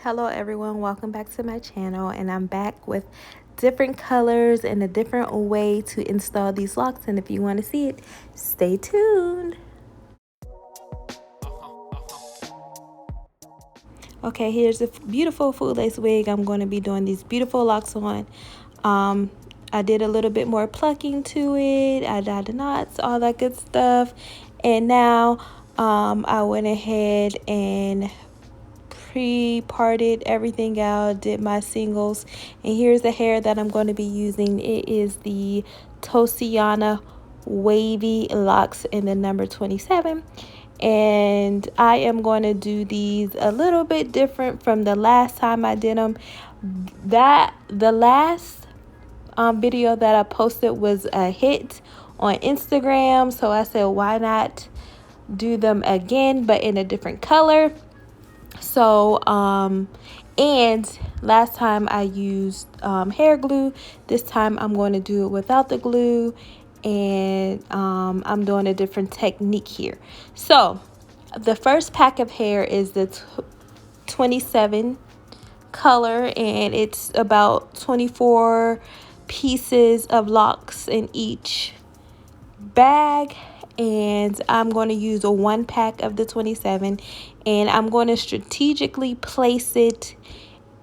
Hello everyone, welcome back to my channel, and I'm back with different colors and a different way to install these locks. And if you want to see it, stay tuned. Okay, here's a beautiful full lace wig. I'm going to be doing these beautiful locks on. I did a little bit more plucking to it. I dyed the knots, all that good stuff. And now I went ahead and pre-parted everything out, did my singles, and here's the hair that I'm going to be using. It is the Tosiana Wavy Locks in the number 27, and I am going to do these a little bit different from the last time I did them. The last video that I posted was a hit on Instagram, so I said why not do them again but in a different color. So and last time I used hair glue. This time I'm going to do it without the glue, and I'm doing a different technique here. So the first pack of hair is the 27 color, and it's about 24 pieces of locks in each bag, and I'm going to use a 1 pack of the 27, and I'm going to strategically place it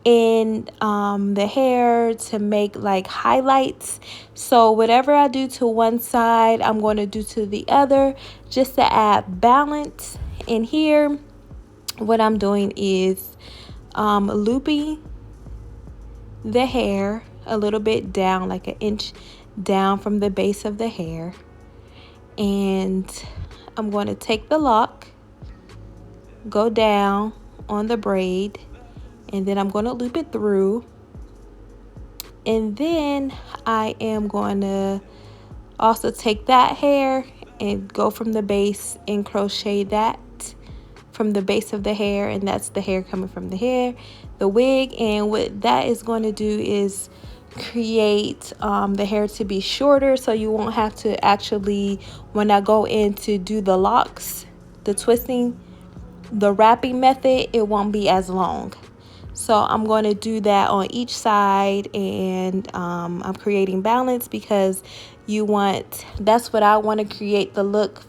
in the hair to make like highlights. So whatever I do to one side, I'm going to do to the other just to add balance. And here what I'm doing is looping the hair a little bit down, like an inch down from the base of the hair. And I'm going to take the lock, go down on the braid, and then I'm going to loop it through. And then I am going to also take that hair and go from the base and crochet that from the base of the hair, and that's the hair coming from the wig. And what that is going to do is create the hair to be shorter, so you won't have to actually, when I go in to do the locks, the twisting, the wrapping method, it won't be as long. So I'm going to do that on each side, and I'm creating balance because that's what I want to create the look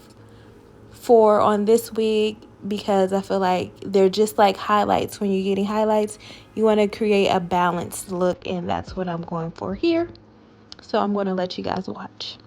for on this wig, because I feel like they're just like highlights. When you're getting highlights, you want to create a balanced look, and that's what I'm going for here. So I'm going to let you guys watch.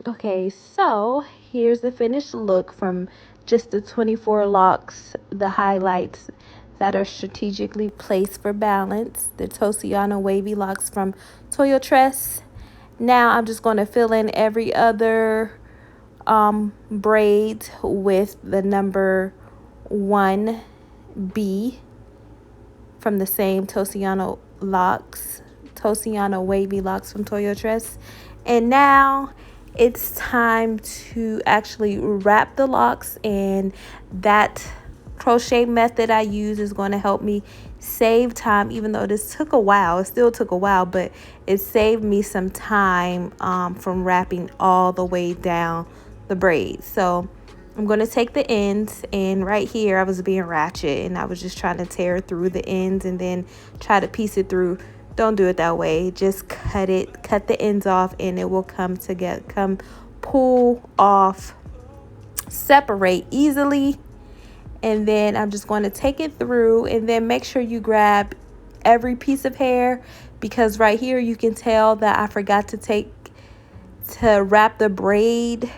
Okay, so here's the finished look from just the 24 locks, the highlights that are strategically placed for balance, the Tosiana Wavy Locks from Freetress. Now I'm just going to fill in every other braid with the number 1B from the same Tosiana Wavy Locks from Freetress. And now it's time to actually wrap the locks, and that crochet method I use is going to help me save time. Even though this took a while, it still took a while, but it saved me some time from wrapping all the way down the braid. So I'm going to take the ends, and right here I was being ratchet, and I was just trying to tear through the ends and then try to piece it through. Don't do it that way. Just cut the ends off, and it will come together, pull off, separate easily. And then I'm just going to take it through, and then make sure you grab every piece of hair, because right here you can tell that I forgot to wrap the braid.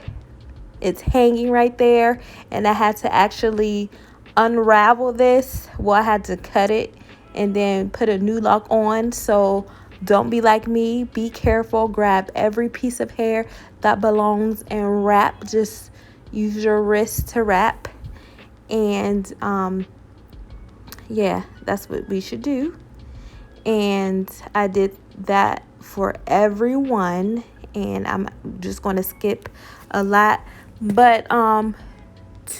It's hanging right there, and I had to actually unravel this. Well, I had to cut it and then put a new lock on. So don't be like me. Be careful. Grab every piece of hair that belongs and wrap. Just use your wrist to wrap. And yeah, that's what we should do. And I did that for everyone, and I'm just going to skip a lot. But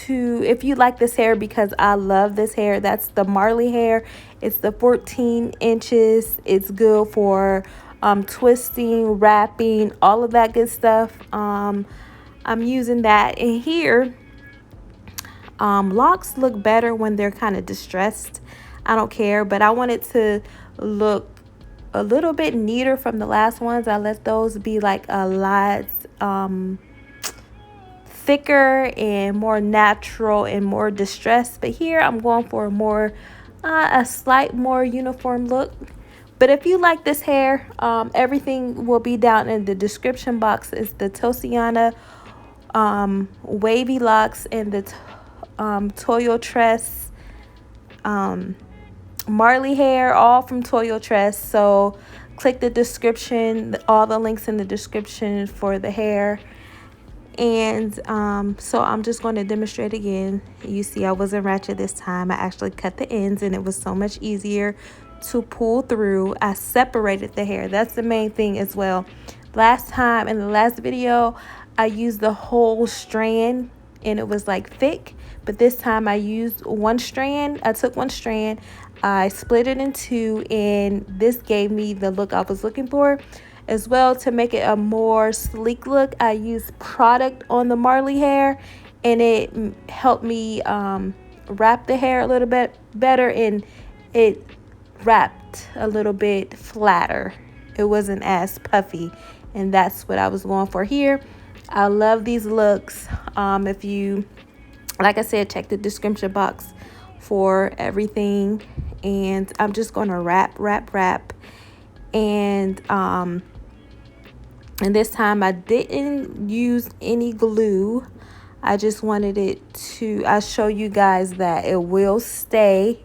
if you like this hair, because I love this hair, that's the Marley hair. It's the 14 inches. It's good for twisting, wrapping, all of that good stuff. I'm using that. And here, locks look better when they're kind of distressed. I don't care, but I want it to look a little bit neater from the last ones. I let those be like a lot thicker and more natural and more distressed. But here I'm going for a slight more uniform look. But if you like this hair, everything will be down in the description box. It's the Tosiana wavy locks and the Freetress Marley hair, all from Freetress. So click the description, all the links in the description for the hair. And so I'm just going to demonstrate again. You see, I wasn't ratchet this time. I actually cut the ends, and it was so much easier to pull through. I separated the hair. That's the main thing as well. Last time in the last video, I used the whole strand and it was like thick, but this time I used one strand. I took one strand, I split it in two, and this gave me the look I was looking for. As well, to make it a more sleek look, I used product on the Marley hair, and it helped me wrap the hair a little bit better, and it wrapped a little bit flatter. It wasn't as puffy, and that's what I was going for here. I love these looks. If you, like I said, check the description box for everything. And I'm just going to wrap. And this time I didn't use any glue. I just wanted it to, I'll show you guys that it will stay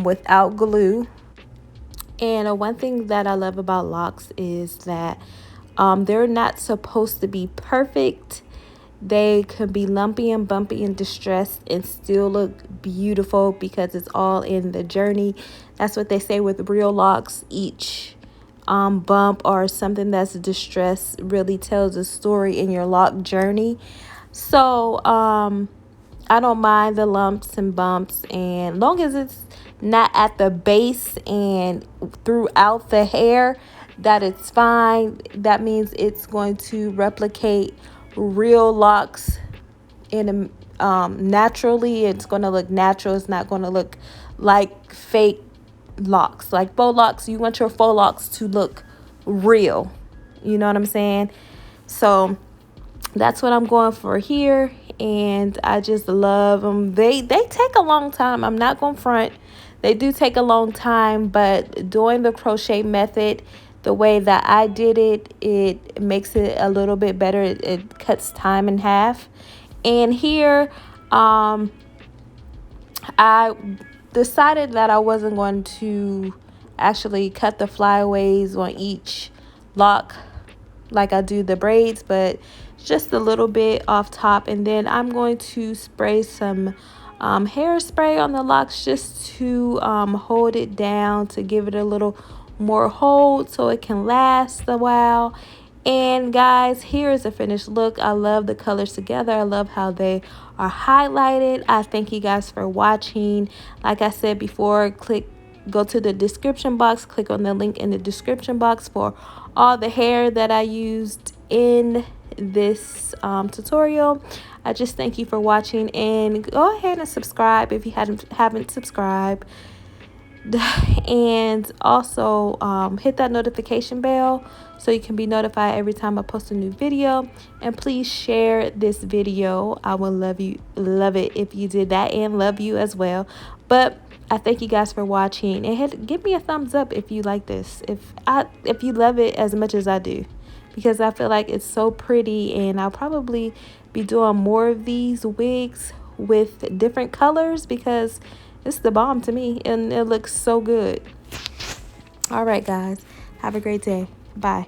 without glue. And one thing that I love about locks is that they're not supposed to be perfect. They could be lumpy and bumpy and distressed and still look beautiful, because it's all in the journey. That's what they say with real locks. Each bump or something that's distressed really tells a story in your lock journey. So I don't mind the lumps and bumps, and long as it's not at the base and throughout the hair, that it's fine. That means it's going to replicate real locks in a naturally. It's going to look natural. It's not going to look like fake locks. Like faux locks, you want your faux locks to look real. You know what I'm saying? So that's what I'm going for here, and I just love them. They take a long time. I'm not going to front. They do take a long time, but doing the crochet method the way that I did it, it makes it a little bit better. It cuts time in half. And here I decided that I wasn't going to actually cut the flyaways on each lock like I do the braids, but just a little bit off top. And then I'm going to spray some hairspray on the locks just to hold it down, to give it a little more hold so it can last a while. And guys, here is a finished look. I love the colors together. I love how they are highlighted. I thank you guys for watching. Like I said before, go to the description box, click on the link in the description box for all the hair that I used in this tutorial. I just thank you for watching, and go ahead and subscribe if you haven't subscribed. And also hit that notification bell so you can be notified every time I post a new video. And please share this video. I would love it if you did that, and love you as well. But I thank you guys for watching, and give me a thumbs up if you like this, if you love it as much as I do, because I feel like it's so pretty, and I'll probably be doing more of these wigs with different colors because it's the bomb to me and it looks so good. All right, guys. Have a great day. Bye.